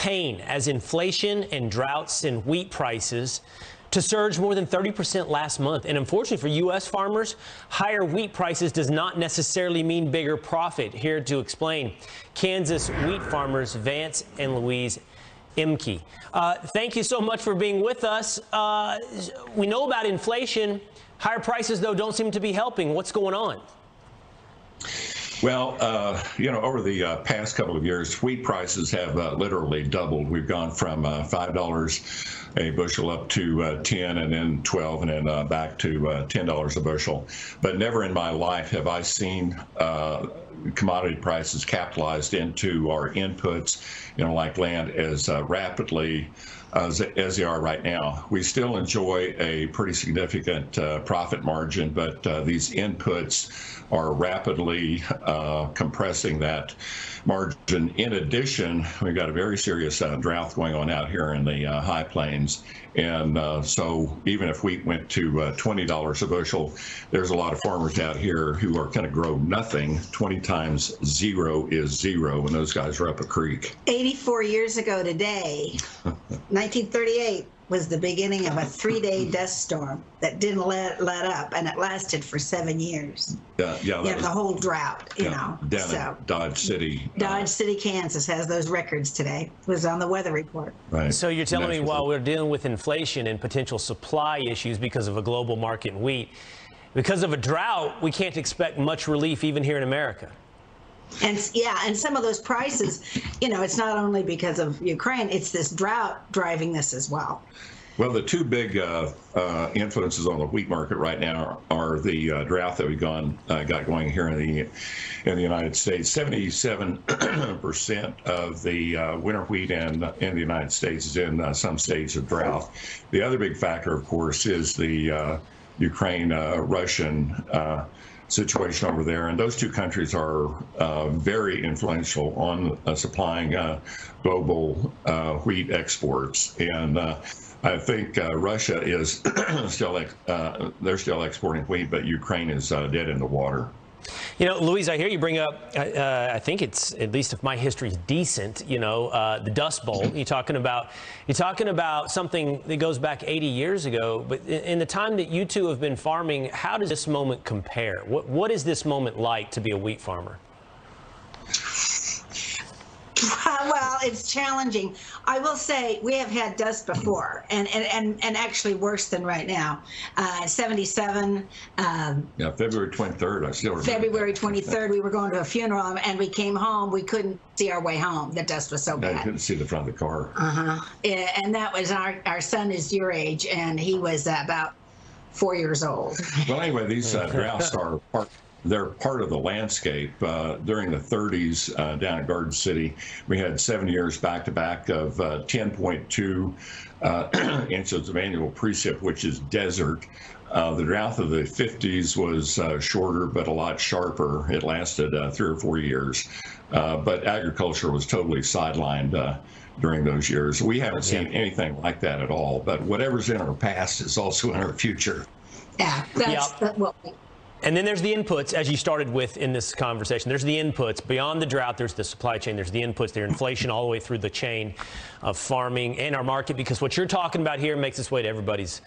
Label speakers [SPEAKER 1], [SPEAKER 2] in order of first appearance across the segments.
[SPEAKER 1] pain as inflation and droughts send wheat prices to surge more than 30% last month. And unfortunately for U.S. farmers, higher wheat prices does not necessarily mean bigger profit. Here to explain, Kansas wheat farmers Vance and Louise Imke. Thank you so much for being with us. We know about inflation. Higher prices, though, don't seem to be helping. What's going on?
[SPEAKER 2] Well, over the past couple of years, wheat prices have literally doubled. We've gone from $5 a bushel up to 10 and then 12 and then back to $10 a bushel. But never in my life have I seen commodity prices capitalized into our inputs, like land, as rapidly as they are right now. We still enjoy a pretty significant profit margin, but these inputs are rapidly compressing that margin. In addition, we've got a very serious drought going on out here in the high plains. And so even if wheat went to $20 a bushel, there's a lot of farmers out here who are going to grow nothing. 20 times 0 is 0, and those guys are up a creek.
[SPEAKER 3] 84 years ago today, 1938, was the beginning of a 3-day dust storm that didn't let up, and it lasted for 7 years.
[SPEAKER 2] Yeah,
[SPEAKER 3] the whole drought,
[SPEAKER 2] down in Dodge City.
[SPEAKER 3] Dodge City, Kansas has those records today. It was on the weather report.
[SPEAKER 2] Right.
[SPEAKER 1] So you're telling me while we're dealing with inflation and potential supply issues because of a global market in wheat, because of a drought, we can't expect much relief even here in America.
[SPEAKER 3] And some of those prices, it's not only because of Ukraine, it's this drought driving this as well.
[SPEAKER 2] Well, the two big influences on the wheat market right now are the drought that we got going here in the United States. 77% of the winter wheat in the United States is in some stage of drought. The other big factor, of course, is the Ukraine-Russian situation over there, and those two countries are very influential on supplying global wheat exports. And I think Russia is they're still exporting wheat, but Ukraine is dead in the water.
[SPEAKER 1] Louise, I hear you bring up, I think it's, at least if my history is decent, the Dust Bowl. You're talking about something that goes back 80 years ago. But in the time that you two have been farming, how does this moment compare? What is this moment like to be a wheat farmer?
[SPEAKER 3] Well, it's challenging. I will say we have had dust before, and actually worse than right now. 77.
[SPEAKER 2] February 23rd. I still remember.
[SPEAKER 3] February 23rd, we were going to a funeral, and we came home. We couldn't see our way home. The dust was so bad.
[SPEAKER 2] I couldn't see the front of the car.
[SPEAKER 3] And that was our son is your age, and he was about 4 years old.
[SPEAKER 2] Well, anyway, these droughts are they're part of the landscape. During the 30s down in Garden City, we had 7 years back-to-back of 10.2 inches of annual precip, which is desert. The drought of the 50s was shorter, but a lot sharper. It lasted 3 or 4 years. But agriculture was totally sidelined during those years. We haven't seen anything like that at all. But whatever's in our past is also in our future.
[SPEAKER 3] Yeah, that's what we...
[SPEAKER 1] And then there's the inputs, as you started with in this conversation. There's the inputs. Beyond the drought, there's the supply chain. There's the inputs. There's inflation all the way through the chain of farming and our market, because what you're talking about here makes its way to everybody's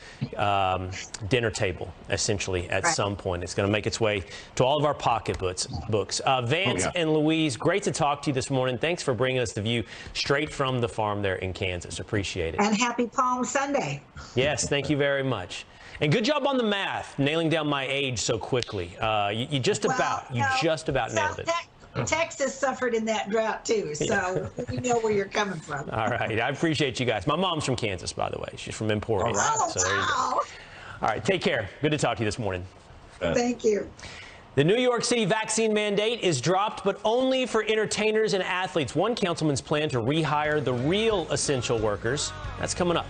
[SPEAKER 1] dinner table, essentially, at some point. It's going to make its way to all of our pocketbooks. Vance and Louise, great to talk to you this morning. Thanks for bringing us the view straight from the farm there in Kansas. Appreciate it.
[SPEAKER 3] And happy Palm Sunday.
[SPEAKER 1] Yes, thank you very much. And good job on the math, nailing down my age so quickly. You just about nailed it.
[SPEAKER 3] Texas suffered in that drought too, so we know where you're coming from.
[SPEAKER 1] All right, I appreciate you guys. My mom's from Kansas, by the way. She's from Emporia. So there you go. All right, take care. Good to talk to you this morning.
[SPEAKER 3] Thank you.
[SPEAKER 1] The New York City vaccine mandate is dropped, but only for entertainers and athletes. One councilman's plan to rehire the real essential workers. That's coming up.